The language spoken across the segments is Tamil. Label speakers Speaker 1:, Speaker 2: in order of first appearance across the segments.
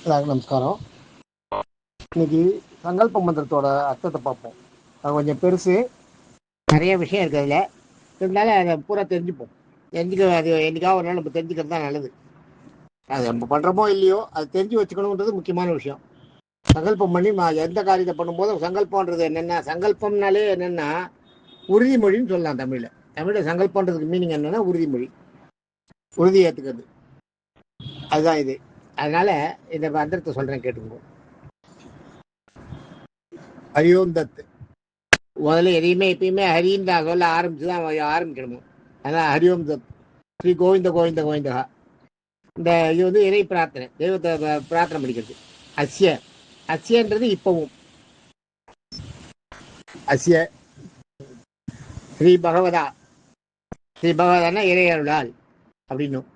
Speaker 1: எல்லாருக்கும் நமஸ்காரம். இன்னைக்கு சங்கல்ப மந்திரத்தோட அர்த்தத்தை பார்ப்போம். அது கொஞ்சம் பெருசு, நிறைய விஷயம் இருக்குது அதில். இருந்தாலும் அதை பூரா தெரிஞ்சுப்போம். அது என்னைக்காவது ஒரு நாள் நம்ம தெரிஞ்சுக்கிறது தான் நல்லது. அது நம்ம பண்ணுறோமோ இல்லையோ அது தெரிஞ்சு வச்சுக்கணுன்றது முக்கியமான விஷயம். சங்கல்பம் பண்ணி எந்த காரியத்தை பண்ணும்போது சங்கல்பன்றது என்னென்னா, சங்கல்பம்னாலே என்னென்னா உறுதிமொழின்னு சொல்லலாம். தமிழில் சங்கல்பன்றதுக்கு மீனிங் என்னென்னா உறுதிமொழி, உறுதி ஏற்றுக்கிறது. அதுதான் இது. அதனால இந்த மந்திரத்தை சொல்றேன், கேட்டுக்கோ. ஹரியோம் தத். முதல்ல எதையுமே எப்பயுமே ஹரின்னு தான் சொல்ல ஆரம்பிச்சுதான் ஆரம்பிக்கணும். அதனால ஹரியோம் தத், ஸ்ரீ கோவிந்த கோவிந்த கோவிந்தகா. இந்த இது வந்து இறை பிரார்த்தனை, தெய்வத்தை பிரார்த்தனை பண்ணிக்கிறது. அஸ்ய, அஸ்யன்றது இப்பவும். அஸ்ய ஸ்ரீ பகவதா, ஸ்ரீ பகவதானா இறையருளால் அப்படின்னும்.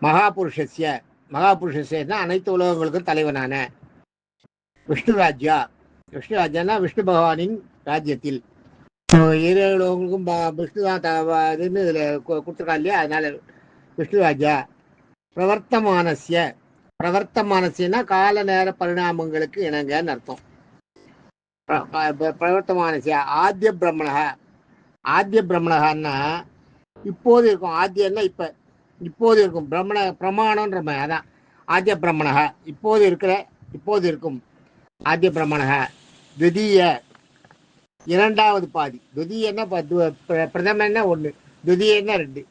Speaker 1: மகாபுருஷஸ்ய, மகாபுருஷஸ்யன்னா அனைத்து உலகங்களுக்கும் தலைவனான. விஷ்ணு ராஜ்யா, விஷ்ணு ராஜ்யானா விஷ்ணு பகவானின் ராஜ்யத்தில். ஏழு உலகங்களுக்கும் விஷ்ணு தான் இதுன்னு இதில் கொடுத்துருக்கா இல்லையா, அதனால விஷ்ணு ராஜா. பிரவர்த்தமானசிய, பிரவர்த்தமானசியன்னா கால நேர பரிணாமங்களுக்கு இணங்கன்னு அர்த்தம். பிரவர்த்தமானசிய ஆத்திய பிரம்மணக, ஆத்திய பிரம்மணகன்னா இப்போது இருக்கும். ஆத்தியன்னா இப்ப, இப்போது இருக்கும். பிரம்மண பிரமாணம்ன்ற மாதிரி, அதான் ஆத்திய பிரம்மணக, இப்போது இருக்கிற, இப்போது இருக்கும் ஆத்திய பிரம்மணக. துதிய இரண்டாவது பாதி. துதியன்னா பிரதமன்னா ஒன்று, துதியன்னா ரெண்டு.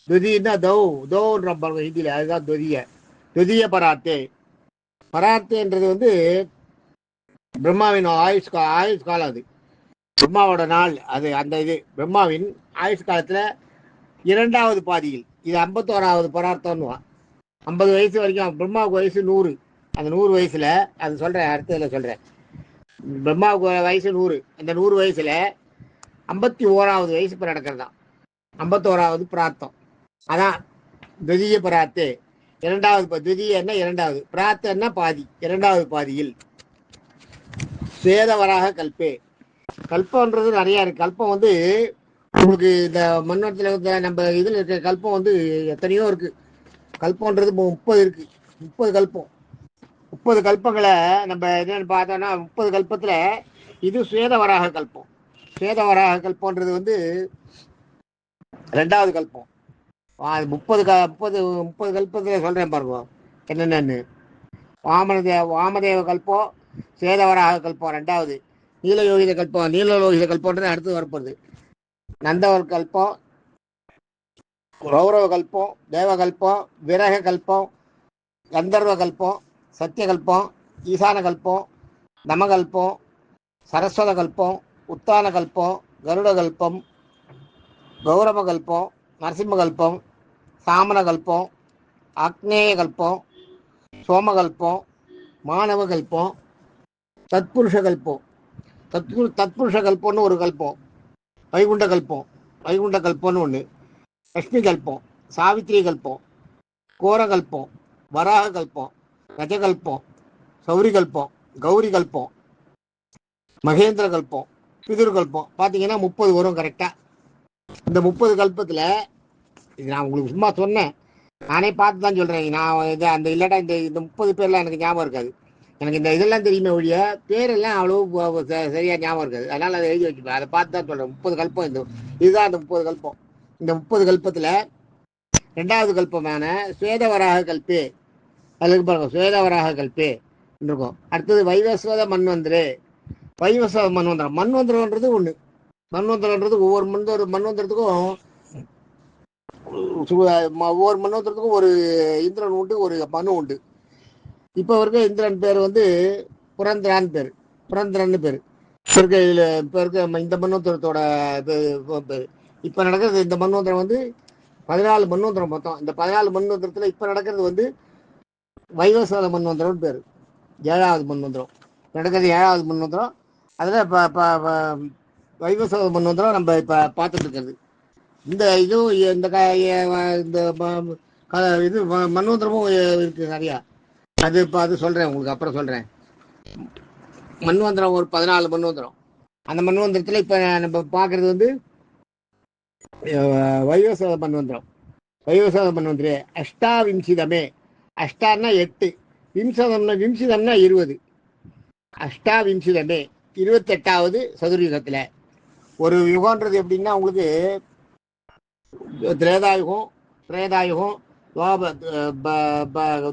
Speaker 1: துதியன்னா தௌன்ற ஹிந்தியில், அதுதான் துதிய. துதிய பரார்த்தே, பரார்த்தேன்றது வந்து பிரம்மாவின் ஆயுஷ் காலம். அது பிரம்மாவோட நாள். அது அந்த இது பிரம்மாவின் ஆயுஷ் காலத்தில் இரண்டாவது பாதியில். இது 51வது பரார்த்தம்னுவான். 50 வயசு வரைக்கும். பிரம்மாவுக்கு வயசு 100. அந்த 100 வயசுல அது சொல்றேன், அடுத்ததில் சொல்றேன். பிரம்மாவுக்கு வயசு 100. அந்த 100 வயசுல 51வது வயசு இப்போ நடக்கிறது தான் 51வது பிரார்த்தம். அதான் துதிய பராத்தே, இரண்டாவது. துதியன்னா இரண்டாவது, பிரார்த்தன்னா பாதி, இரண்டாவது பாதியில். சேதவராக கல்பே, கல்பன்றது நிறைய இருக்கு. கல்பம் வந்து உங்களுக்கு இந்த மண்வத்தில் நம்ம இதில் இருக்க கல்பம் வந்து எத்தனையோ இருக்கு. கல்பன்றது 30 இருக்கு. 30 கல்பம். 30 கல்பங்களை நம்ம என்னன்னு பார்த்தோம்னா, 30 கல்பத்தில் இது சுவேதவராக கல்பம். சுவேதவராக கல்பன்றது வந்து ரெண்டாவது கல்பம். 30 கல்பத்தில் சொல்றேன் பாருங்க என்னென்னு. வாமதேவ கல்பம், சேதவராக கல்பம் ரெண்டாவது. நீலயோகித கல்பம், நீலலோகித கல்பன்றது அடுத்து வரப்போகுது. நந்தவர் கல்பம், கௌரவ கல்பம், தேவகல்பம், விரக கல்பம், கந்தர்வ கல்பம், சத்தியகல்பம், ஈசான கல்பம், நமகல்பம், சரஸ்வத கல்பம், உத்தான கல்பம், கருட கல்பம், கௌரவ கல்பம், நரசிம்மகல்பம், சாமன கல்பம், ஆக்னேய கல்பம், சோமகல்பம், மாணவ கல்பம், தத்புருஷ கல்பம். தத்புருஷ கல்பம்னு ஒரு கல்பம். வைகுண்ட கல்பம், வைகுண்ட கல்பம்னு ஒன்று. லட்சுமி கல்பம், சாவித்திரி கல்பம், கோரகல்பம், வராக கல்பம், கஜகல்பம், சௌரி கல்பம், கௌரி கல்பம், மகேந்திர கல்பம், பிதுர் கல்பம். பார்த்தீங்கன்னா 30 வரும் கரெக்டாக. இந்த 30 கல்பத்தில் இது நான் உங்களுக்கு சும்மா சொன்னேன், நானே பார்த்து தான் சொல்கிறேன். நான் இது அந்த இல்லாட்டா இந்த 30 பேர்லாம் எனக்கு ஞாபகம் இருக்காது. எனக்கு இந்த இதெல்லாம் தெரியுமே ஒழிய பேரெல்லாம் அவ்வளோ சரியாக ஞாபகம் இருக்காது. அதனால் அதை எழுதி வச்சுப்பேன். அதை பார்த்து தான் சொல்கிறேன். 30 கல்பம் இதுதான் அந்த 30 கல்பம். இந்த 30 கல்பத்தில் ரெண்டாவது கல்பமான சுவேதவராக கல்பே, அதுக்கு பாருங்க, சுவேதவராக கல்பே இருக்கும். அடுத்தது வைவஸ்வத மன்வந்திரே. வைவஸ்வத மன்வந்திரம், மன்வந்திரன்றது ஒன்று. மன்வந்திரன்றது ஒவ்வொரு மன்வந்திரத்துக்கும் ஒவ்வொரு மன்வந்திரத்துக்கும் ஒரு இந்திரன் உண்டு, ஒரு மனு உண்டு. இப்போ இருக்க இந்திரன் பேர் வந்து புரந்திரான் பேர், புரந்திரன் பேர். இப்போ இருக்க இந்த மன்வந்திரத்தோட பேர். இப்போ நடக்கிறது இந்த மன்வந்திரம் வந்து 14 மன்வந்திரம் மொத்தம். இந்த 14 மன்வந்திரத்தில் இப்போ நடக்கிறது வந்து வைவஸ்வத மன்வந்திரம்னு பேர். 7வது மன்வந்திரம் நடக்கிறது, 7வது மன்வந்திரம். அதில் இப்போ வைவஸ்வத மன்வந்திரம் நம்ம இப்போ பார்த்துட்டு இருக்கிறது. இந்த இதுவும் இந்த இது மன்வந்திரமும் இருக்குது நிறையா. அது இப்போ அது சொல்கிறேன் உங்களுக்கு, அப்புறம் சொல்கிறேன். மன்வந்திரம் ஒரு 14 மன்வந்திரம். அந்த மன்வந்திரத்தில் இப்போ நம்ம பார்க்குறது வந்து வைவஸ்வத மன்வந்திரம். வைவஸ்வத மன்வந்திரே அஷ்டாவிம்சிதமே. அஷ்டான்னா 8, விம்சிதம்னா 20. அஷ்டாவிம்சிதமே 28வது சதுர்யுகத்தில். ஒரு யுகன்றது எப்படின்னா உங்களுக்கு திரேதாயுகம், திரேதாயுகம்,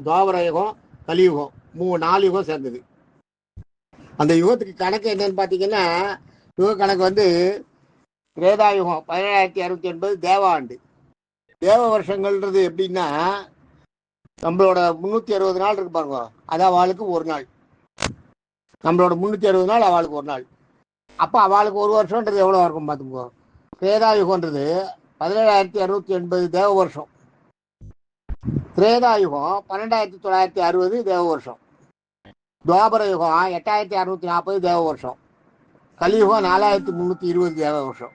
Speaker 1: துவாபர யுகம், கலியுகம், 4 யுகம் சேர்ந்தது. அந்த யுகத்துக்கு கணக்கு என்னன்னு பார்த்தீங்கன்னா, யுக கணக்கு வந்து திரேதாயுகம் 1769 தேவ ஆண்டு. தேவ வருஷங்கள்ன்றது எப்படின்னா நம்மளோட 360 நாள் இருக்கு பாருங்க, அது அவளுக்கு ஒரு நாள். நம்மளோட 360 நாள் அவளுக்கு ஒரு நாள். அப்போ அவளுக்கு ஒரு வருஷம்ன்றது எவ்வளோ இருக்கும் பார்த்துக்கோ. திரேதாயுகன்றது 1780 தேவ வருஷம். திரேதாயுகம் 12960 தேவ வருஷம். துவாபர யுகம் 8640 தேவ வருஷம். கலியுகம் 4320 தேவ வருஷம்.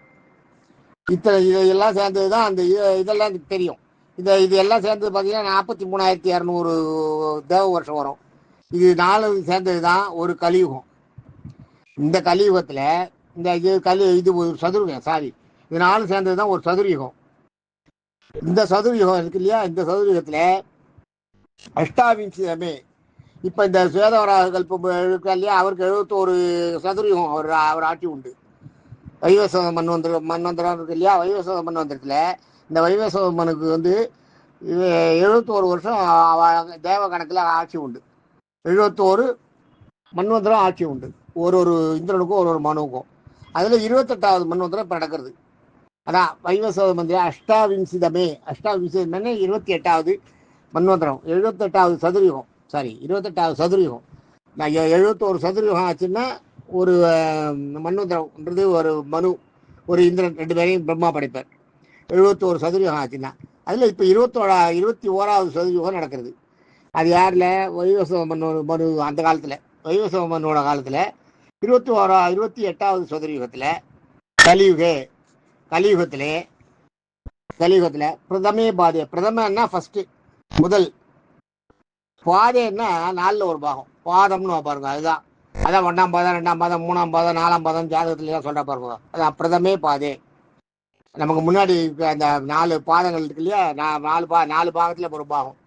Speaker 1: இதெல்லாம் சேர்ந்தது தான் அந்த இதெல்லாம் எனக்கு தெரியும். இது எல்லாம் சேர்ந்தது பார்த்தீங்கன்னா 43200 தேவ வருஷம் வரும். இது 4 சேர்ந்தது தான் ஒரு கலியுகம். இந்த கலியுகத்தில் இது ஒரு சதுர்யுகம், சாரி, இது 4 சேர்ந்தது தான் ஒரு சதுர்யுகம். இந்த சதுர்யுகம் இருக்கு இல்லையா, இந்த சதுர்யுகத்தில் அஷ்டாவிம்சிதமே. இப்போ இந்த சுவேதவராக கல்பம் இருக்கா இல்லையா, அவருக்கு 71 சதுர்யுகம் அவர் ஆட்சி உண்டு. வைவஸ்வத மன்வந்திரம் இருக்கு இல்லையா, வைவஸ்வத மன்வந்திரத்தில் இந்த வைவஸ்வத மனுக்கு வந்து 71 வருஷம் தேவ கணக்கில் ஆட்சி உண்டு. 71 மன்வந்திரம் ஆட்சி உண்டு, ஒரு இந்திரனுக்கும் ஒரு மனுவுக்கும். அதில் 28வது மன்வந்திரம் இப்போ நடக்கிறது. அதான் வைவஸ்வத மந்திரம் அஷ்டாவிம்சிதமே. 28வது மன்வந்திரம், 78வது சதுர்யுகம், சாரி 28வது சதுர்யுகம். நான் 71 சதுர்யுகம் ஆச்சுன்னா ஒரு மன்வந்திரம்ன்றது ஒரு மனு, ஒரு இந்திரன், 2 பேரையும் பிரம்மா படைப்பார். 71 சதுர்யுகம் ஆச்சுன்னா அதில் இப்போ 21வது சதுர்யுகம் நடக்கிறது. அது யாரில்? வைவஸ்வத மனு அந்த காலத்தில், வைவஸ்வத மனுவோட காலத்தில் 28வது சதுர்யுகத்தில் கலியுகத்தில் பிரதமே பாதே. பிரதமன்னா ஃபர்ஸ்ட், முதல். பாதேன்னா 4ல் ஒரு பாகம், பாதம்னு பாருங்க. அதுதான் 1ஆம் பாதம், 2ஆம் பாதம், 3ஆம் பாதம், 4ஆம் பாதம் ஜாதகத்துல சொல்ற பாருங்க. அதான் பிரதமே பாதே. நமக்கு முன்னாடி அந்த 4 பாதங்கள் இருக்கு இல்லையா, 4 பாகத்துல ஒரு பாகம்.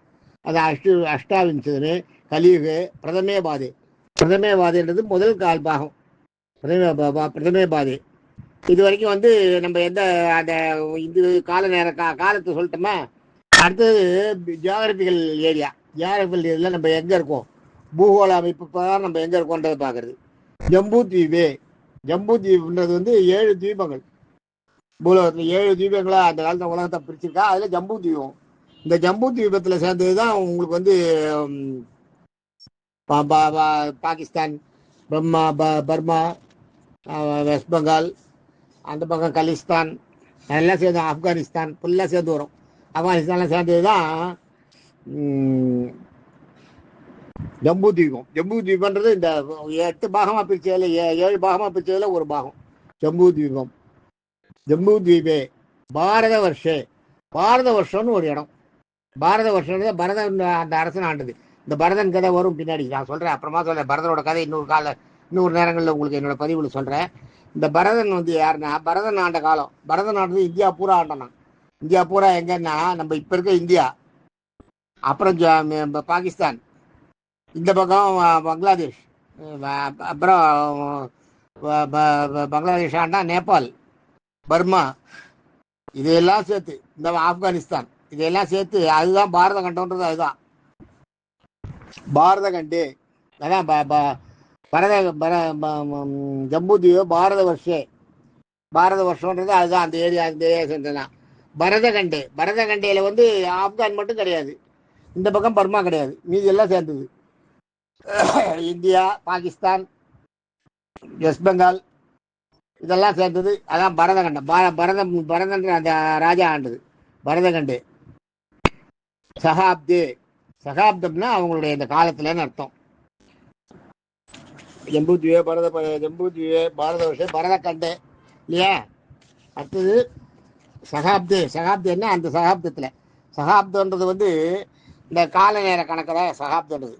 Speaker 1: அது அஷ்டாவிம்சமே கலியுக பிரதமே பாதே. பிரதமே பாதேன்றது முதல் கால் பாகம், பிரதமே பாதே. இது வரைக்கும் வந்து நம்ம எந்த அந்த இது காலத்தை சொல்லிட்டோமா. அடுத்தது ஜியாகிரபிக்கல் ஏரியா. ஜியாகிரபிக்கல் ஏரியாவில் நம்ம எங்கே இருக்கோம், பூகோள அமைப்பு தான் நம்ம எங்கே இருக்கோன்றதை பார்க்குறது. ஜம்பூ தீவுன்றது வந்து 7 தீபங்கள். பூலோகத்தில் 7 தீபங்களாக அந்த காலத்தில் உலகத்தை பிரிச்சிருக்கா. அதில் ஜம்பூ தீபம். இந்த ஜம்பூ தீபத்தில் சேர்ந்தது தான் உங்களுக்கு வந்து பாகிஸ்தான், பர்மா, வெஸ்ட் பெங்கால், அந்த பக்கம் கலிஸ்தான், எல்லாம் சேர்ந்து ஆப்கானிஸ்தான் ஃபுல்லாக சேர்ந்து வரும். ஆப்கானிஸ்தான்லாம் சேர்ந்தது தான் ஜம்பூ தீபம். ஜம்பூ தீபன்றது இந்த 8 பாகமாக பிரிச்சதில் 7 பாகமாக பிரிச்சதில் ஒரு பாகம் ஜம்பூ தீபம். ஜம்பூ தீபே பாரத வருஷம்னு ஒரு இடம். பாரத வருஷம் பரதன் அந்த அரசன் ஆண்டது. இந்த பரதன் கதை வரும் பின்னாடி, நான் சொல்கிறேன், அப்புறமா சொல்கிறேன். பரதனோட கதை இன்னொரு நேரங்களில் உங்களுக்கு என்னோட பதிவில் சொல்கிறேன். இந்த பரதன் வந்து யாருன்னா, பரதன் ஆண்ட காலம். பரதன் ஆண்டது இந்தியா பூரா ஆண்டான். இந்தியா பூரா எங்கன்னா நம்ம இப்போ இருக்க இந்தியா, அப்புறம் பாகிஸ்தான், இந்த பக்கம் பங்களாதேஷ், அப்புறம் பங்களாதேஷ் ஆண்டா நேபாள், பர்மா, இதையெல்லாம் சேர்த்து இந்த ஆப்கானிஸ்தான், இதையெல்லாம் சேர்த்து அதுதான் பாரத கண்டம்ன்றது. அதுதான் பாரத கண்டு. அதான் ஜம்பூ தீவு பாரத வருஷம்ன்றது அதுதான். அந்த ஏரியா சேர்ந்ததுதான் பரத கண்டையில் வந்து ஆப்கான் மட்டும் கிடையாது, இந்த பக்கம் பர்மா கிடையாது, மீதி எல்லாம் சேர்ந்தது. இந்தியா, பாகிஸ்தான், வெஸ்ட் பெங்கால் இதெல்லாம் சேர்ந்தது. அதான் பரதகண்டம். பரதன் அந்த ராஜா ஆண்டது பரதகண்டு. சகாப்தம்னா அவங்களுடைய இந்த காலத்துலன்னு அர்த்தம். ஜம்பூ தீவே பாரத வருஷம் பரதகண்டு இல்லையா. அடுத்தது சகாப்தம்னா அந்த சகாப்தம்ன்றது வந்து இந்த கால நேர கணக்கில் சகாப்தன்றது.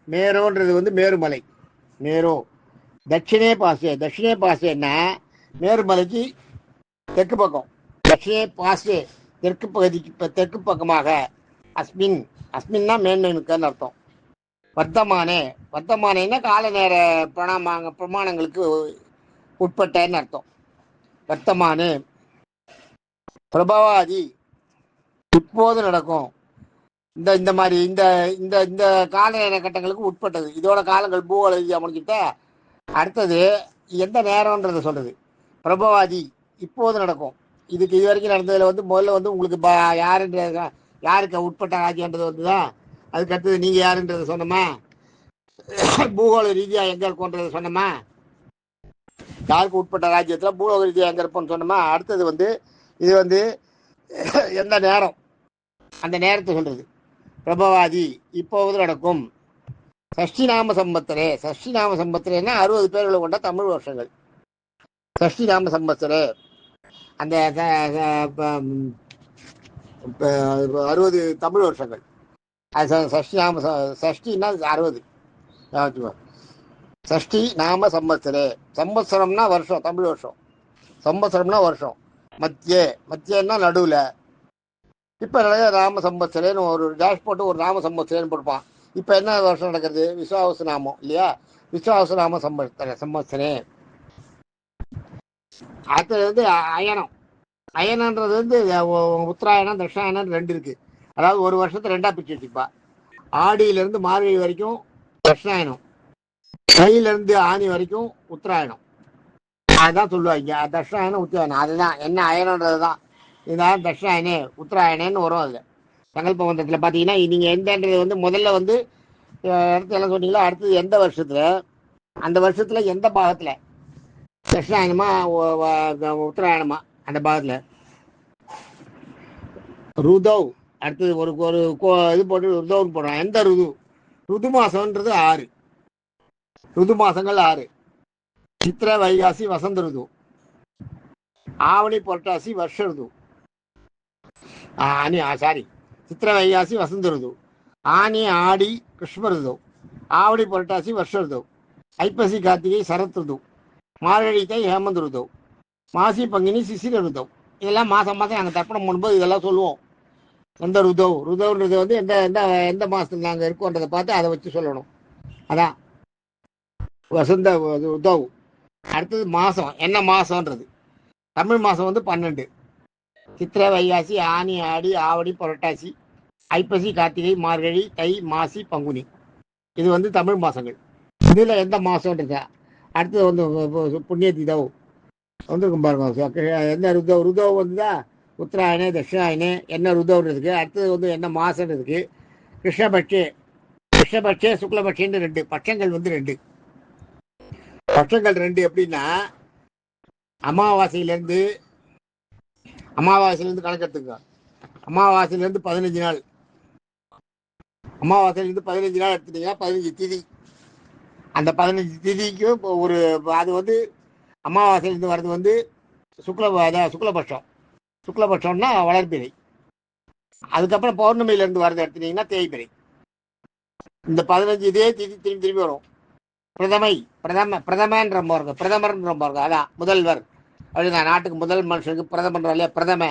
Speaker 1: மேரோன்றது வந்து மேருமலை. தட்சிணே பாசேன்னா மேருமலைக்கு தெற்கு பக்கம். தட்சிணே பாசே தெற்கு பகுதிக்கு தெற்கு பக்கமாக அஸ்மின், அஸ்மின்னா மேன்மை மிக்கன்னு அர்த்தம். வர்த்தமானே, வர்த்தமானேன்னா கால நேர பிரமாணங்களுக்கு உட்பட்டன்னு அர்த்தம். வர்த்தமானே. பிரபவாதி, இப்போது நடக்கும். இந்த இந்த மாதிரி இந்த இந்த இந்த கால நேர கட்டங்களுக்கு உட்பட்டது. இதோட காலங்கள் பூகோள ரீதியாக முடிச்சுட்டா அடுத்தது எந்த நேரம்ன்றத சொல்றது. பிரபவாதி, இப்போது நடக்கும். இதுக்கு இது வரைக்கும் நடந்ததுல வந்து முதல்ல வந்து உங்களுக்கு யாருன்ற யாருக்கு உட்பட்ட ராஜ்யன்றது வந்துதான். அதுக்கு அடுத்தது நீங்க யாருன்றதை சொன்னோமா, பூகோள ரீதியா எங்க இருக்கோன்றதை சொன்னோமா, யாருக்கு உட்பட்ட ராஜ்யத்துல பூலோக ரீதியா எங்க இருப்போம்னு சொன்னோமா. அடுத்தது வந்து இது வந்து எந்த நேரம், அந்த நேரத்தை சொல்றது. பிரபவாதி, இப்போது நடக்கும். சஷ்டி நாம சம்பத்தரே, சஷ்டி நாம சம்பத்தரேன்னா 60 பேர்களை கொண்ட தமிழ் வருஷங்கள். சஷ்டி நாம சம்பத்தரே, அந்த 60 தமிழ் வருஷங்கள். அது சஷ்டி நாம, சஷ்டின்னா 60. சஷ்டி நாம சம்பத்சரே, சம்பத்சரம்னா வருஷம், தமிழ் வருஷம். சம்பத்சரம்னா வருஷம். மத்தியன்னா நடுவில். இப்போ நிறைய ராம சம்பத்சரேன்னு ஒரு டேஷ் போட்டு ஒரு ராம சம்பத்சரேன்னு போட்டுப்பான். இப்போ என்ன வருஷம் நடக்கிறது? விஸ்வாவசு நாமம் இல்லையா? விஸ்வாவசு நாம சம்பத்சரே. அடுத்தது வந்து அயனம். அயனன்றது வந்து உத்தராயணம் தட்சாயணம் 2 இருக்கு. அதாவது ஒரு வருஷத்தை 2ஆ பிரிச்சு வச்சுப்பா. ஆடியிலிருந்து மார்கழி வரைக்கும் தட்சாயணம், கையிலிருந்து ஆணி வரைக்கும் உத்தராயணம். அதுதான் சொல்லுவாங்க தட்சாயணம் உத்தராயணம். அதுதான் என்ன அயனன்றது தான். இதுதான் தட்சாயணே உத்தராயணேன்னு வரும். அதில் சங்கல்ப மந்திரத்தில் பார்த்தீங்கன்னா நீங்கள் எந்தன்றது வந்து முதல்ல வந்து இடத்துல எல்லாம் சொன்னீங்களா, அடுத்தது எந்த வருஷத்தில், அந்த வருஷத்தில் எந்த பாகத்தில் தட்சாயணமா உத்தராயணமா அந்த பாகத்தில் ருதவ். அடுத்தது ஒரு ஒரு இது போட்டு ருதவ்னு போடுறோம். எந்த ருது? ருது மாசம்ன்றது 6. ருது மாசங்கள் 6. சித்திர வைகாசி வசந்த ருது, ஆவணி புரட்டாசி வருஷ ருது, சாரி சித்திர வைகாசி வசந்த ருது, ஆனி ஆடி கிருஷ்ண ருது, ஆவணி புரட்டாசி வருஷ ருது, ஐப்பசி கார்த்திகை சரத் ருது, மார்கழி தை ஹேமந்த் ருது, மாசி பங்கினி சிசிர ருதவ். இதெல்லாம் மாதம் மாதம் நாங்கள் தர்ப்பணம் பண்ணும்போது இதெல்லாம் சொல்லுவோம். எந்த ருதவ், ருதவ்ன்றது வந்து எந்த எந்த எந்த மாதத்தில் நாங்கள் இருக்கோன்றதை பார்த்து அதை வச்சு சொல்லணும். அதான் வசந்த ருதவ். அடுத்தது மாதம், என்ன மாதம்ன்றது. தமிழ் மாதம் வந்து 12. சித்திரை வைகாசி ஆனி ஆடி ஆவடி புரட்டாசி ஐப்பசி கார்த்திகை மார்கழி தை மாசி பங்குனி. இது வந்து தமிழ் மாதங்கள். இதில் எந்த மாதம்ன்றதா. அடுத்தது வந்து புண்ணிய தீதவ் வந்துருக்கும் பாருங்க. என்ன ருதவ், ருதவ் வந்துதா உத்தராயணே தட்சிணாயனே என்ன ருதவ்னு இருக்கு. அடுத்தது வந்து என்ன மாதம்னு இருக்கு. கிருஷ்ணபட்சே, கிருஷ்ணபட்சே சுக்லபட்சேன்னு 2 பட்சங்கள் வந்து 2 பட்சங்கள் 2. எப்படின்னா அமாவாசையிலேருந்து கணக்கெடுத்துங்க. அமாவாசையிலேருந்து 15 நாள், அமாவாசையிலேருந்து 15 நாள் எடுத்துட்டீங்கன்னா 15 திதி. அந்த 15 திதிக்கும் இப்போ ஒரு அது வந்து அமாவாசையிலேருந்து வர்றது வந்து சுக்லபட்சம். சுக்லபட்சம்னா வளர்பிறை. அதுக்கப்புறம் பௌர்ணமியிலேருந்து வர்றது எடுத்துட்டீங்கன்னா தேய்பிறை. இந்த 15 இதே திதி திரும்பி திரும்பி வரும். பிரதமன்ற பாருங்க, பிரதமர்ன்ற பாருங்க. அதான் முதல்வர். அப்படிதான் நாட்டுக்கு முதல் மனுஷனுக்கு பிரதமர் இல்லையா, பிரதம.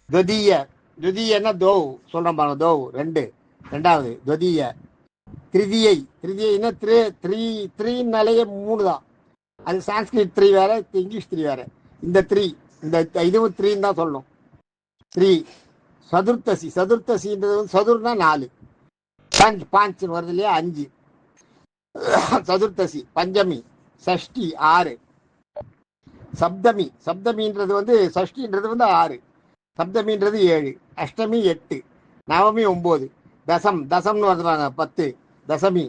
Speaker 1: துவதீய, துவதீயன்னா தோவ் சொல்றோம் பாருங்க, தோவ் 2, 2வது துவதீய. திருதியை, திருதியைன்னா த்ரீனாலேயே 3 தான். அது சான்ஸ்கிரிட் 3 வேற, இங்கிலீஷ் 3 வேற. இந்த 3 இந்த இதுவும் 3 தான் சொல்லணும். 3. சதுர்த்தசி, சதுர்த்தசின்றது வந்து சதுர்னா 4, பாஞ்சுன்னு வருது இல்லையா, 5. சதுர்த்தசி. பஞ்சமி, சஷ்டி 6. சப்தமி, சப்தமின்றது வந்து சஷ்டின்றது வந்து 6, சப்தமின்றது 7, அஷ்டமி 8, நவமி 9, தசம், தசம்னு வருதுறாங்க 10, தசமி.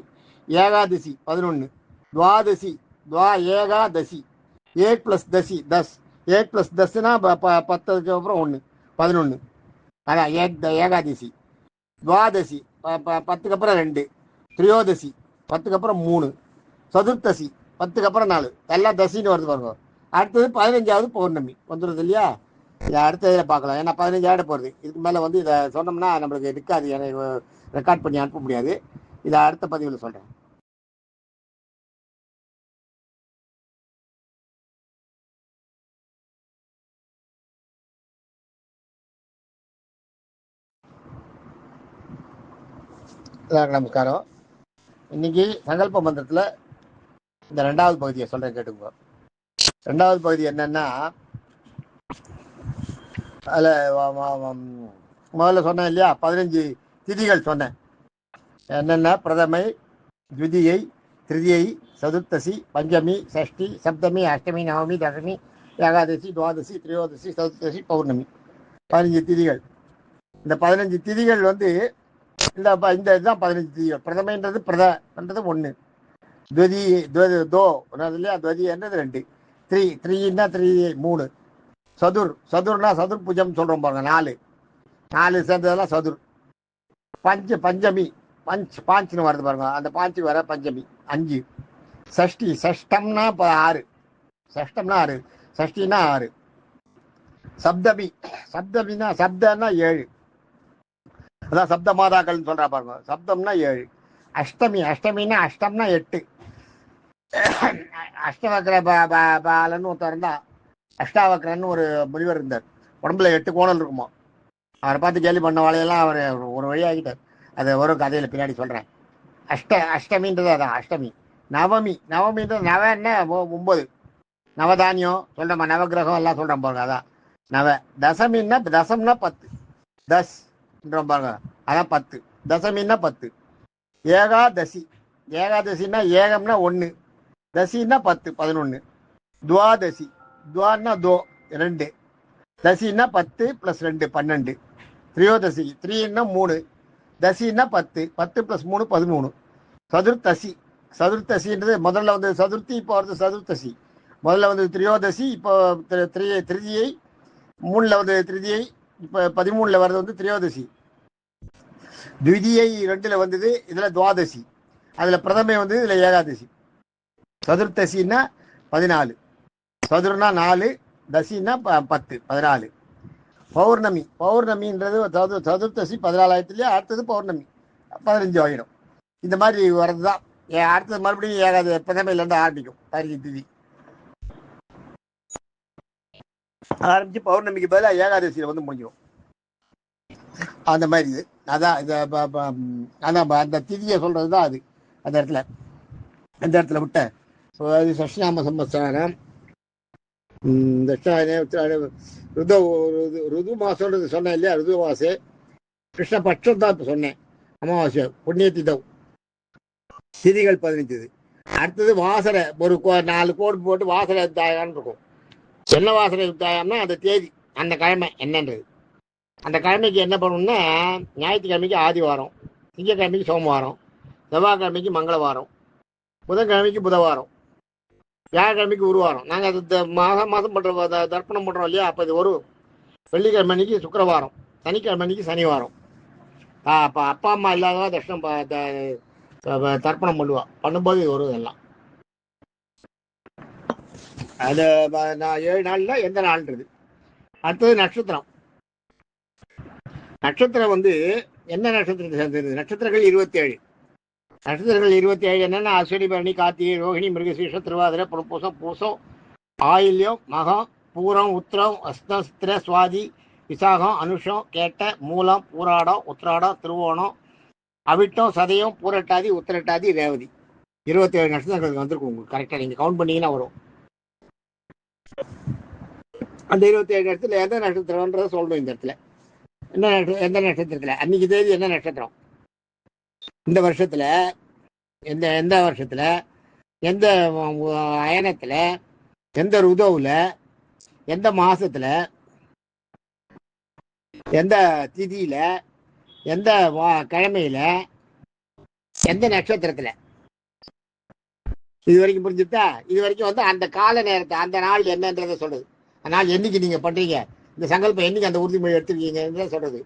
Speaker 1: ஏகாதசி 11, துவாதசி, ஏகாதசி. 8 + தசி 10, 8 + 10னா 10க்கு அப்புறம் 1, 11. அதான் ஏகாதசி. துவாதசி 10க்கு அப்புறம் 2, திரியோதசி 10க்கு அப்புறம் 3, சதுர்த்தசி 10க்கு அப்புறம் 4. எல்லாம் தசின்னு வருது பாருங்க. அடுத்தது 15வது பௌர்ணமி வந்துடுது இல்லையா. இதை அடுத்த இதில் பார்க்கலாம். ஏன்னா 15 ஆகிட போகிறது. இதுக்கு மேலே வந்து இதை சொன்னோம்னா நம்மளுக்கு நிற்காது, எனக்கு ரெக்கார்ட் பண்ணி அனுப்ப முடியாது. இதை அடுத்த பதிவில் சொல்கிறேன். எல்லாருக்கும் நமஸ்காரம். இன்னைக்கு சங்கல்ப மந்திரத்தில் இந்த 2வது பகுதியை சொல்கிறேன், கேட்டுக்கோ. 2வது பகுதி என்னன்னா, அதில் முதல்ல சொன்னேன் இல்லையா, 15 திதிகள் சொன்னேன். என்னென்ன? பிரதமை, த்விதியை, திருதியை, சதுர்த்தசி, பஞ்சமி, சஷ்டி, சப்தமி, அஷ்டமி, நவமி, தசமி, ஏகாதசி, துவாதசி, திரையோதசி, சதுர்த்தசி, பௌர்ணமி. 15 திதிகள். இந்த 15 திதிகள் இந்த இதுதான் 15 திதிகள். பிரதமைன்றது பிரதன்றது 1, துவதி தோ இல்லையா, துவதி என்னது 2, த்ரீன்னா 3, சதுர்னா சதுர் பூஜம் சொல்றோம் பாருங்க, 4 சேர்ந்ததெல்லாம் சதுர். பஞ்சமி, பாஞ்சுன்னு வருது பாருங்க, அந்த பாஞ்சு வர பஞ்சமி 5. சஷ்டி, சஷ்டம்னா 6, சஷ்டினா 6. சப்தமினா சப்தம்னா 7, அதான் சப்த மாதாக்கள்னு சொல்றா பாருங்க, சப்தம்னா 7. அஷ்டமினா அஷ்டம்னா 8. அஷ்டவக்கர பாலன்னு ஒருத்தர் இருந்தா, அஷ்டாவக்கரன்னு ஒரு முனிவர் இருந்தார். உடம்புல 8 கோணல் இருக்குமா. அவரை பார்த்து கேள்வி பண்ண வாழையெல்லாம் அவர் ஒரு வழியாகிட்டார். அது ஒரு கதையில பின்னாடி சொல்றேன். அஷ்டமின்றது அதான் அஷ்டமி. நவமின்றது நவன்னா 9, நவதானியம் சொல்றோமா, நவகிரகம் எல்லாம் சொல்றோம் பாருங்க, அதான் நவ. தசம்னா 10, பாருங்க, அதான் 10. தசமின்னா 10. ஏகாதசின்னா ஏகம்னா 1, தசின்னா 10, 11. துவாதசி, துவான்னா 2, தசின்னா 10 + 2 12. திரையோதசி, 3ன்னா 3, தசின்னா 10 + 3 13. சதுர்த்தசின்றது முதல்ல சதுர்த்தி, இப்போ வருது சதுர்த்தசி. முதல்ல திரையோதசி, இப்போ திருதியை, 3ல திருதியை, இப்போ 13ல வர்றது திரையோதசி. த்விதியை 2ல வந்தது, இதுல துவாதசி. அதுல பிரதமை இதுல ஏகாதசி. சதுர்த்தசின்னா 14, சதுர்னா 4, தசின்னா 10 14. பௌர்ணமின்றது சதுர்த்தசி 14 அடுத்தது பௌர்ணமி 15 ஆயிடும். இந்த மாதிரி வர்றதுதான். அடுத்தது மறுபடியும் ஏகாத பிரதமையிலேருந்து ஆரம்பிக்கும் 15 திதி ஆரம்பிச்சு பௌர்ணமிக்கு பதிலாக ஏகாதசியில் முடிஞ்சிடும். அந்த மாதிரி இது அதான் அந்த திதியை சொல்றதுதான் அது. அந்த இடத்துல விட்ட அது சஷ்நாம சம்வத்சரம். ருது மாசம்ன்றது சொன்னேன் இல்லையா, ருது மாசு கிருஷ்ணபட்சம் தான் இப்போ சொன்னேன். அமாவாசை புண்ணிய திதம். திதிகள் 15. அடுத்தது வாசனை, ஒரு 4 கோடு போட்டு வாசனை தாயான்னு இருக்கும். என்ன வாசனை தாயம்னா அந்த தேதி, அந்த கிழமை என்னன்றது. அந்த கிழமைக்கு என்ன பண்ணணும்னா, ஞாயிற்றுக்கிழமைக்கு ஆதிவாரம், திங்கக்கிழமைக்கு சோமவாரம், செவ்வாய்க்கிழமைக்கு மங்களவாரம், புதன்கிழமைக்கு புதவாரம், வியாழக்கிழமைக்கு உருவாரம். நாங்கள் அது மாதம் பண்ணுற தர்ப்பணம் பண்ணுறோம் இல்லையா, அப்போ இது வரும். வெள்ளிக்கிழமை அன்னைக்கு சுக்கிரவாரம், சனிக்கிழமை அன்னைக்கு சனிவாரம். அப்போ அப்பா அம்மா இல்லாதவா தர்ஷனம் தர்ப்பணம் பண்ணும்போது இது வரும். எல்லாம் அது 7 நாள்ல எந்த நாள்ன்றது. அடுத்தது நட்சத்திரம். நட்சத்திரம் என்ன நட்சத்திரத்தை சேர்ந்தது? நட்சத்திரங்கள் 27. நட்சத்திரங்கள் 27 என்னன்னா, அஸ்வினி, பரணி, கார்த்திகை, ரோஹிணி, மிருகசீஷ, திருவாதிரை, புனர்பூசம், பூசம், ஆயில்யம், மகம், பூரம், உத்திரம், அஸ்தம், சித்திரை, சுவாதி, விசாகம், அனுஷம், கேட்ட, மூலம், பூராடம், உத்திராடம், திருவோணம், அவிட்டம், சதயம், பூரட்டாதி, உத்திரட்டாதி, ரேவதி. 27 நட்சத்திரங்கள் வந்திருக்கும் உங்களுக்கு. கரெக்டாக நீங்கள் கவுண்ட் பண்ணீங்கன்னா வரும். அந்த 27 இடத்துல எந்த நட்சத்திரம்ன்றத சொல்லணும். இந்த இடத்துல எந்த நட்சத்திரத்துல அன்னைக்கு தேதி என்ன நட்சத்திரம், இந்த வருஷத்துல எந்த வருஷத்துல, எந்த அயனத்துல, எந்த ருதவுல, எந்த மாசத்துல, எந்த திதியில, எந்த கிழமையில, எந்த நட்சத்திரத்துல. இது வரைக்கும் புரிஞ்சுட்டா? இது வரைக்கும் அந்த கால நேரத்தை, அந்த நாள் என்னன்றதை சொல்றது. அந்த நாள் என்னைக்கு நீங்க பண்றீங்க, இந்த சங்கல்பம் என்னைக்கு அந்த உறுதிமொழி எடுத்துருக்கீங்க சொல்றது.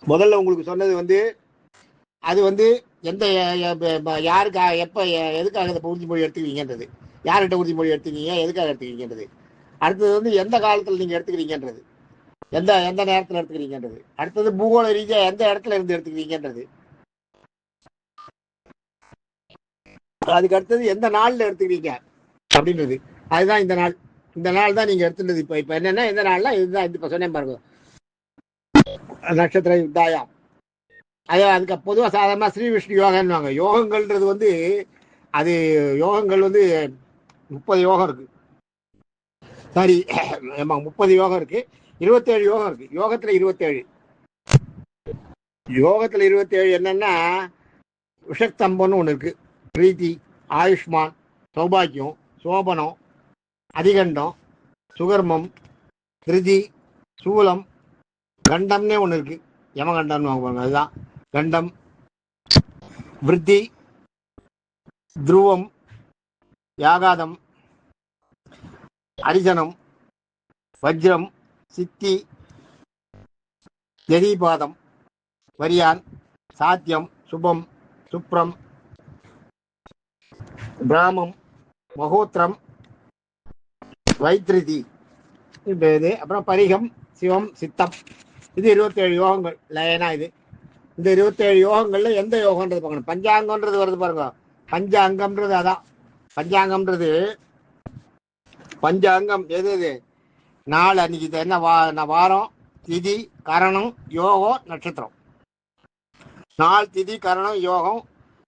Speaker 1: முதல்ல உங்களுக்கு சொன்னது அது எந்த யாருக்கு எப்ப எதுக்காக இந்த உறுதிமொழி எடுத்துக்கிறீங்கன்றது, யார்கிட்ட உறுதிமொழி எடுத்துக்கீங்க, எதுக்காக எடுத்துக்கிறீங்கன்றது. அடுத்தது எந்த காலத்துல நீங்க எடுத்துக்கிறீங்கன்றது, எந்த நேரத்தில் எடுத்துக்கிறீங்கன்றது. அடுத்தது பூகோள ரீதியா எந்த இடத்துல இருந்து எடுத்துக்கிறீங்கன்றது. அதுக்கு அடுத்தது எந்த நாள்ல எடுத்துக்கிறீங்க அப்படின்றது. அதுதான் இந்த நாள் தான் நீங்க எடுத்துட்டது. இப்ப என்னன்னா, எந்த நாள்னா இதுதான். இப்ப சொன்னேன் பாருங்க, நட்சத்திர யுத்தாயாம். அதுக்கு பொதுவாக சாதாரணமாக ஸ்ரீ விஷ்ணு யோகன்னுவாங்க. யோகங்கள்ன்றது வந்து அது யோகங்கள் வந்து 30 யோகம் இருக்கு. சாரி, 30 யோகம் இருக்கு, 27 யோகம் இருக்கு. யோகத்துல 27 என்னன்னா விஷக்தம்பம்னு ஒன்று இருக்கு. பிரீத்தி, ஆயுஷ்மான், சௌபாக்கியம், சோபனம், அதிகண்டம், சுகர்மம், திருதி, சூலம், கண்டம்னே ஒன்று இருக்கு. யமகண்டம்னு வாங்குவாங்க, அதுதான் கண்டம். விருத்தி, துருவம், யாகாதம், அரிஜனம், வஜ்ரம், சித்தி, ஜதீபாதம், வரியான், சாத்தியம், சுபம், சுப்ரம், பிராமம், மகோத்திரம், வைத்திருதி, இது அப்புறம் பரிகம், சிவம், சித்தம். இது 27 யோகங்கள் லயனா. இது இந்த 27 யோகங்கள்ல எந்த யோகன்றது பார்க்கணும். பஞ்சாங்கம்ன்றது வருது பாருங்க. பஞ்சாங்கம்ன்றது அதான். பஞ்சாங்கம்ன்றது பஞ்சாங்கம் எது எது நாள் அன்னைக்கு என்ன வாரம், திதி, கரணம், யோகம், நட்சத்திரம். நாள், திதி, கரணம், யோகம்,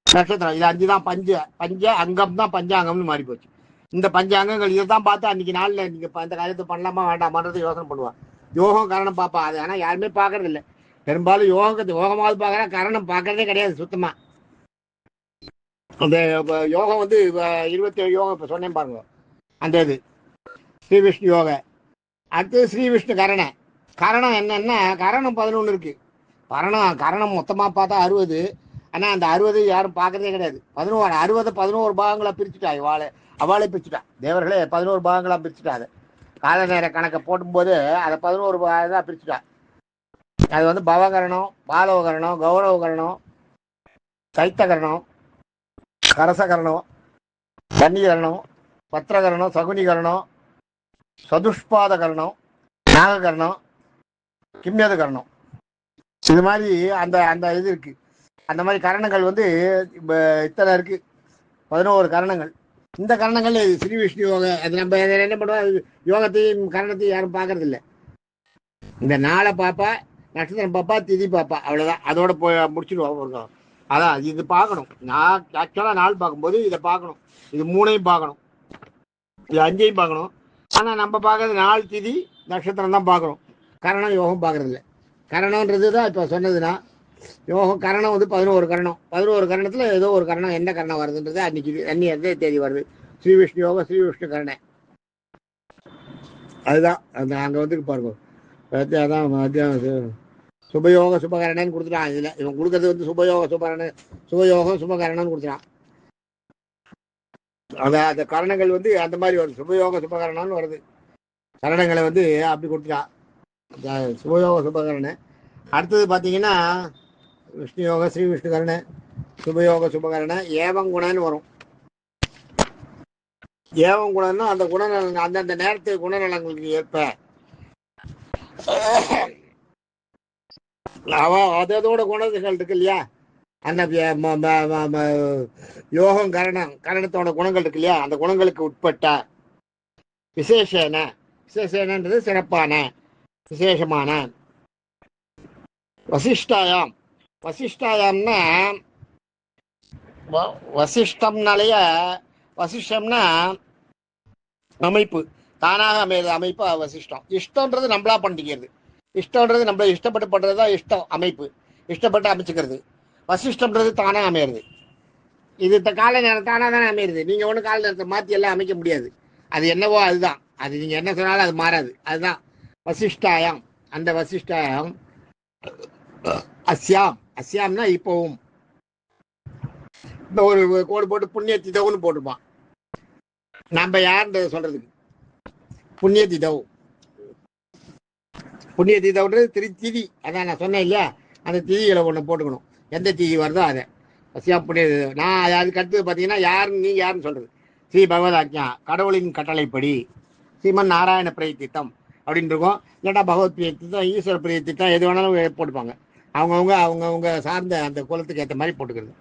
Speaker 1: நட்சத்திரம். இது 5 தான் பஞ்ச அங்கம் தான் பஞ்சாங்கம்னு மாறி போச்சு. இந்த பஞ்சாங்கங்கள் இதை தான் பார்த்து அன்னைக்கு நாளில் நீங்க இந்த காரியத்தை பண்ணலாமா வேண்டாமான்றது யோசனை பண்ணுவான். யோகம் கரணம் பார்ப்பா. அது ஆனால் யாருமே பார்க்கறது இல்லை. பெரும்பாலும் யோகமாவது பார்க்குறா, கரணம் பார்க்கறதே கிடையாது சுத்தமா. அந்த யோகம் வந்து 27 யோகம் இப்போ சொன்னேன் பாருங்க. அந்த இது ஸ்ரீ விஷ்ணு யோக. அடுத்தது ஸ்ரீ விஷ்ணு கரண. கரணம் என்னன்னா கரணம் 11 இருக்கு. கரணம் மொத்தமாக பார்த்தா 60. ஆனால் அந்த 60 யாரும் பார்க்கறதே கிடையாது. 11 பாகங்களா பிரிச்சுட்டா. அவளே பிரிச்சுட்டா. தேவர்களே 11 பாகங்களா பிரிச்சுட்டா. அது கால நேர கணக்கை போடும்போது அதை 11 பாகங்களாக பிரிச்சுட்டா. அது வந்து பவகரணம், பாலவகரணம், கௌரவகரணம், தைத்தகரணம், கரசகரணம், கன்னிகரணம், பத்திரகரணம், சகுனிகரணம், சதுஷ்பாதகரணம், நாககரணம், கிம்யதுகரணம். இது மாதிரி அந்த அந்த இது இருக்கு. அந்த மாதிரி கரணங்கள் வந்து இத்தனை இருக்கு. 11 கரணங்கள். இந்த கரணங்கள் ஸ்ரீ விஷ்ணு யோக. அது நம்ம என்ன பண்ணுவோம், யோகத்தையும் கரணத்தையும் யாரும் பார்க்கறது இல்லை. இந்த நாளை பாப்பா, நட்சத்திரம் பாப்பா, திதி பாப்பா, அவ்வளோதான். அதோட போய் முடிச்சுடுவோம். அதான் இது பார்க்கணும். நான் ஆக்சுவலாக நாள் பார்க்கும்போது இதை பார்க்கணும். இது 3ஐயும் பார்க்கணும், இது 5ஐயும் பார்க்கணும். ஆனால் நம்ம பார்க்கறது நாள், திதி, நட்சத்திரம் தான் பார்க்குறோம். கரணம் யோகம் பார்க்கறது இல்லை. கரணன்றது தான் இப்போ சொன்னதுன்னா யோகம். கரணம் வந்து 11 கரணம். 11 கரணத்தில் ஏதோ ஒரு கரணம், என்ன கரணம் வருதுன்றது அன்னைக்கு எந்த தேதி வருது. ஸ்ரீ விஷ்ணு யோகம், ஸ்ரீ விஷ்ணு கரணம். அதுதான் அந்த அங்கே வந்து பாருங்க. அதான் சுபயோக சுபகரணன்னு கொடுத்துட்டான். இதில் இவன் கொடுக்கறது வந்து சுபயோகம் சுபகரணன்னு கொடுத்துட்டான். அந்த கரணங்கள் வந்து அந்த மாதிரி வருது. சுபயோக சுபகரணம்னு வருது. கரணங்களை வந்து அப்படி கொடுத்துட்டான். சுபயோக சுபகரணம். அடுத்தது பார்த்தீங்கன்னா விஷ்ணு யோக, ஸ்ரீ விஷ்ணு கரண, சுபயோக சுபகரண, ஏவங்குணன்னு வரும். ஏவங்குணம்னா அந்த குணநலன், அந்தந்த நேரத்துக்கு குணநலங்களுக்கு ஏற்ப அதோட குணங்கள் இருக்கு இல்லையா. அந்த யோகம் கரணத்தோட குணங்கள் இருக்கு இல்லையா. அந்த குணங்களுக்கு உட்பட்ட விசேஷன்றது சிறப்பான, விசேஷமான. வசிஷ்டாயாம்னா வசிஷ்டம்னாலேய வசிஷ்டம்னா அமைப்பு, தானாக அமைது அமைப்பு வசிஷ்டம். இஷ்டம்ன்றது நம்மளா பண்ணிக்கிறது. இஷ்டம்ன்றது நம்மள இஷ்டப்பட்டு பண்றது தான் இஷ்டம், அமைப்பு. இஷ்டப்பட்டு அமைச்சுக்கிறது. வசிஷ்டம்ன்றது தானே அமையிறது. இது கால நேரம் தானா தானே அமையிறது. நீங்க ஒன்றும் கால நேரத்தை மாற்றி எல்லாம் அமைக்க முடியாது. அது என்னவோ அதுதான். அது நீங்க என்ன சொன்னாலும் அது மாறாது. அதுதான் வசிஷ்டாயம். அந்த வசிஷ்டாயம் அஸ்யாம்னா இப்பவும். இந்த ஒரு கோடு போட்டு புண்ணிய திதவுன்னு போட்டுப்பான். நம்ம யாருன்றத சொல்றதுக்கு புண்ணிய திதவு. புண்ணிய திதவுன்றது திதி. அதான் நான் சொன்னேன் இல்லையா. அந்த திதிகளை ஒன்று போட்டுக்கணும். எந்த திதி வருதோ அதை அஸ்யா புண்ணிய திதவு. நான் அதுக்கு அடுத்தது பார்த்தீங்கன்னா நீ யாருன்னு சொல்றது. ஸ்ரீ பகவதாஜ்ஞா, கடவுளின் கட்டளைப்படி, ஸ்ரீமன் நாராயண பிரயத்திட்டம் அப்படின்னு இருக்கும். இல்லாட்டா பகவத் பிரயத்திட்டம், ஈஸ்வர பிரயத்திட்டம், எது வேணாலும் போட்டுப்பாங்க. அவங்கவுங்க சார்ந்த அந்த குலத்துக்கு ஏற்ற மாதிரி போட்டுக்கிறது.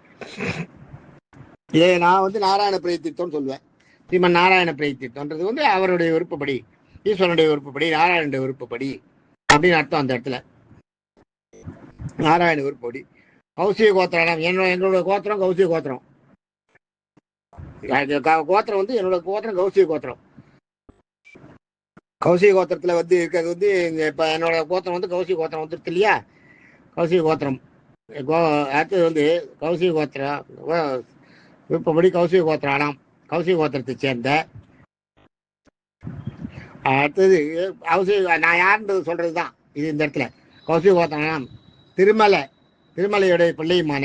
Speaker 1: இதை நான் வந்து நாராயண பிரயத்திட்டம்னு சொல்லுவேன். ஸ்ரீமன் நாராயண பிரயத்திட்டம்ன்றது வந்து அவருடைய விருப்பப்படி, ஈஸ்வரனுடைய விருப்பப்படி, நாராயணனுடைய விருப்பப்படி அப்படின்னு அர்த்தம் அந்த இடத்துல. நாராயண விருப்பப்படி. கௌசிக கோத்திரம் என்னோட கோத்திரம் கௌசிக கோத்திரம். கோத்திரம் வந்து என்னோட கோத்திரம் கௌசிக கோத்திரம். கௌசிக கோத்திரத்தில் வந்து இருக்கிறது வந்து இப்போ என்னோட கோத்திரம் வந்து கௌசிக கோத்திரம் வந்துருக்கு இல்லையா, கௌசிக கோத்திரம். அடுத்தது வந்து கௌசிக கோத்திரம் விருப்பப்படி கௌசிக கோத்திரம் கௌசிக கோத்திரத்தை சேர்ந்த. அடுத்தது நான் யாருன்றது சொல்றது தான் இது இந்த இடத்துல. கௌசிக கோத்திரம் திருமலையுடைய பிள்ளையுமான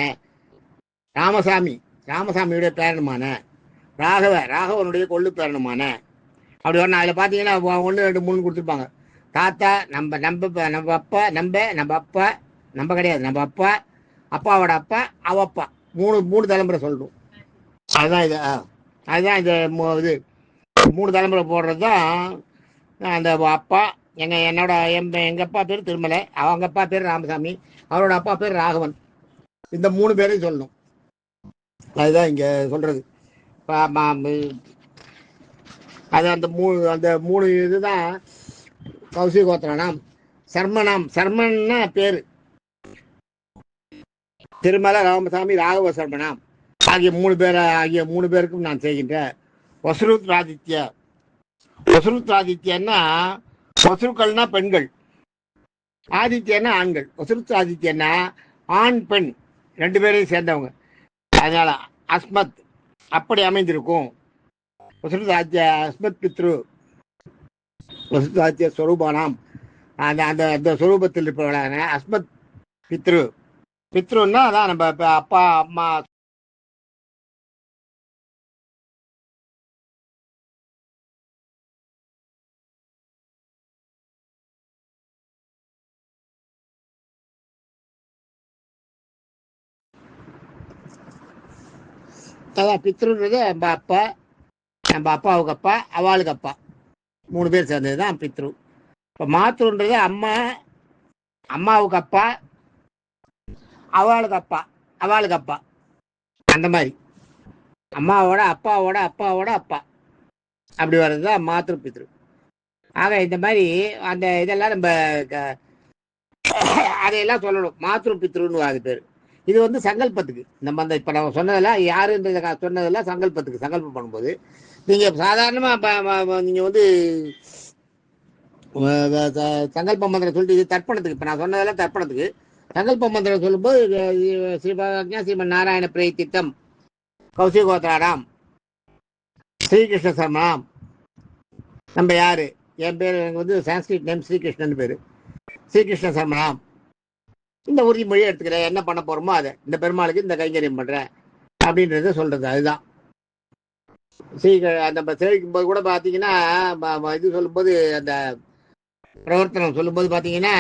Speaker 1: ராமசாமியுடைய பேரனுமான ராகவனுடைய கொள்ளு பேரனுமான. அப்படி வரணும். அதில் பார்த்தீங்கன்னா 1 2 3 கொடுத்துருப்பாங்க. தாத்தா நம்ம அப்பா நம்ம கிடையாது, நம்ம அப்பா அப்பாவோட அப்பா அவப்பா 3 தலைமுறை சொல்லணும். அதுதான் இது 3 தலைமுறை போடுறது தான் அந்த அப்பா. எங்கள் அப்பா பேர் திருமலை, அவங்க அப்பா பேர் ராமசாமி, அவரோட அப்பா பேர் ராகவன். இந்த 3 பேரையும் சொல்லணும். அதுதான் இங்கே சொல்கிறது. அது அந்த 3 இதுதான் கௌசிக கோத்திரம். சர்மன்னா பேர் திருமலை, ராமசாமி, ராகவ சர்மனாம் ஆகிய 3 பேருக்கும் நான் செய்கின்ற வசுருத்ராதித்யன்னா வசுருக்கள்னா பெண்கள், ஆதித்யன்னா ஆண்கள். வசுருத்ராதித்யன்னா ஆண் பெண் 2 பேரையும் சேர்ந்தவங்க. அதனால அஸ்மத் அப்படி அமைந்திருக்கும். வசுருதாத்திய அஸ்மத் பித்ரு வசுதாத்திய ஸ்வரூபானாம் அந்த ஸ்வரூபத்தில் இருப்பவர்களான அஸ்மத் பித்ருன்னா அதான் நம்ம அப்பா அம்மா. அதான் பித்ருன்றது நம்ம அப்பாவுக்கு அப்பா அவளுக்கு அப்பா 3 பேர் சேர்ந்தது தான் பித்ரு. இப்போ மாத்ருன்றது அம்மாவுக்கு அப்பா அவளுக்கு அப்பா அந்த மாதிரி அம்மாவோட அப்பாவோட அப்பா அப்படி வர்றது தான் மாத்ரு பித்ரு. ஆக இந்த மாதிரி அந்த இதெல்லாம் நம்ம அதையெல்லாம் சொல்லணும். மாத்ரு பித்ருன்னு அது பேர். இது வந்து சங்கல்பத்துக்கு நம்ம அந்த இப்போ நம்ம சொன்னதெல்லாம் யாருன்றத சொன்னதெல்லாம் சங்கல்பம் பண்ணும்போது நீங்கள் சாதாரணமாக நீங்கள் வந்து சங்கல்ப மந்திரம் சொல்லிட்டு இது தர்ப்பணத்துக்கு. இப்போ நான் சொன்னதெல்லாம் தர்ப்பணத்துக்கு. சங்கல்ப மந்திரம் சொல்லும்போது ஸ்ரீமன் நாராயண பிரயத்திட்டம் கௌசிக கோத்திராம் ஸ்ரீகிருஷ்ண சர்மனாம். நம்ம யாரு, என் பேர் எனக்கு வந்து சான்ஸ்கிரிட் நேம் ஸ்ரீகிருஷ்ணன் பேர், ஸ்ரீகிருஷ்ண சர்மனாம். இந்த உறுதிமொழியை எடுத்துக்கிறேன், என்ன பண்ண போறோமோ அதை இந்த பெருமாளுக்கு இந்த கைங்கரியம் பண்றேன் அப்படின்றத சொல்றது. அதுதான் நம்ம சேவிக்கும் போது கூட பார்த்தீங்கன்னா இது சொல்லும்போது அந்த பிரவர்த்தனம் சொல்லும்போது பார்த்தீங்கன்னா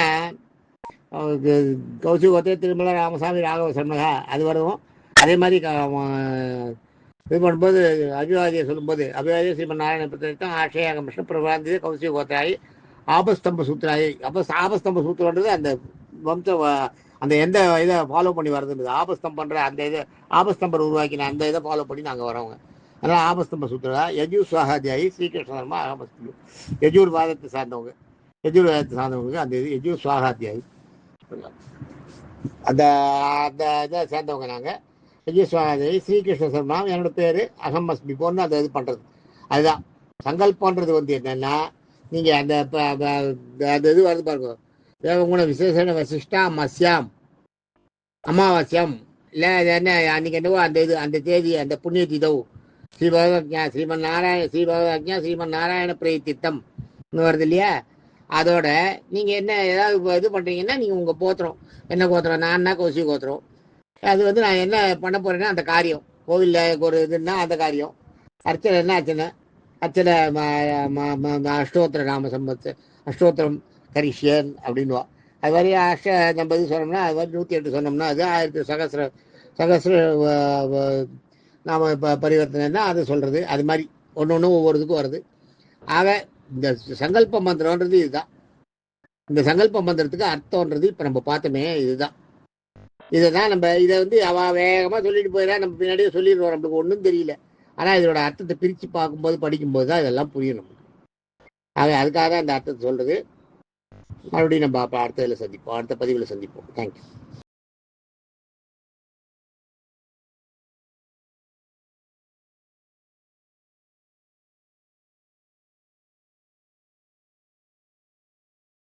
Speaker 1: கௌசிகோத்தே திருமலை ராமசாமி ராகவ சர்மகா அது வரும். அதே மாதிரி இது பண்ணும்போது அபிவாதியை சொல்லும்போது அபிவாதியை ஸ்ரீமன் நாராயண பிரதிஷ்டம் ஆஷயாக மிஷ்ண பிரபாந்தி கௌசிக கோத்திராயி ஆபஸ்தம்ப சூத்திராயி. ஆபஸ்தம்ப சூத்திரன்றது அந்த வம்சம் அந்த எந்த இதை ஃபாலோ பண்ணி வரதுன்றது. ஆபஸ்தம்பன்ற அந்த இதை ஆபஸ்தம்பர் உருவாக்கின அந்த இதை ஃபாலோ பண்ணி நாங்கள் வரவங்க. அதனால் ஆபஸ்தம்ப சூத்திரா யஜூர் சுவாகாத்தியாயி ஸ்ரீகிருஷ்ண சர்மா ஆபஸ்தம்பு யஜூர் வாதத்தை சார்ந்தவங்க சார்ந்தவங்களுக்கு அந்த இது யஜூர் சுவாகாத்தியாயி அந்த அந்த இதை சேர்ந்தவங்க நாங்கள். யஜூர் சுவாகாத்தியாயி ஸ்ரீகிருஷ்ண சர்மா என்னோட பேர் அகமஸ்மி போன்னு அந்த இது பண்ணுறது. அதுதான் சங்கல்பன்றது வந்து என்னென்னா நீங்கள் அந்த இது வருது பாருங்க. தேவகுண விசேஷன வசிஷ்டா மஸ்யாம் அமாவாஸ்யம் இல்லை அது என்ன அன்றைக்கி என்னவோ அந்த இது அந்த தேதி அந்த புண்ணிய திதவு ஸ்ரீமன் நாராயண பிரயத்திட்டம் வருது இல்லையா. அதோட நீங்கள் என்ன ஏதாவது இது பண்ணுறீங்கன்னா நீங்கள் உங்கள் கோத்திரம் என்ன கோத்திரம், நான் கௌசிக கோத்திரம். அது வந்து நான் என்ன பண்ண போகிறேன்னா அந்த காரியம் கோவிலில் ஒரு இதுன்னா அந்த காரியம். அர்ச்சனை அர்ச்சனை அஷ்டோத்திர நாம சம்பத்து அஷ்டோத்திரம் கரிஷியன் அப்படின்வா. அது மாதிரி நம்ம இது சொன்னோம்னா அது மாதிரி 108 சொன்னோம்னா அது 1000 சகசிர நாம இப்போ பரிவர்த்தனைன்னா அது சொல்கிறது. அது மாதிரி ஒன்று ஒவ்வொரு இதுக்கும் வருது. ஆக இந்த சங்கல்ப மந்திரம்ன்றது இதுதான். இந்த சங்கல்ப மந்திரத்துக்கு அர்த்தம்ன்றது இப்போ நம்ம பார்த்தோமே இதுதான். இதை தான் நம்ம இதை வந்து வேகமாக சொல்லிட்டு போயிடா, நம்ம பின்னாடியே சொல்லிடுவோம், நம்மளுக்கு ஒன்றும் தெரியல. ஆனால் இதோட அர்த்தத்தை பிரித்து பார்க்கும்போது படிக்கும்போது தான் இதெல்லாம் புரியும் நமக்கு. ஆக அதுக்காக தான் இந்த அர்த்தத்தை சொல்கிறது. மறுபடியும் நம்ம அடுத்த இதில் சந்திப்போம், அடுத்த பதிவில் சந்திப்போம். தேங்க்யூ.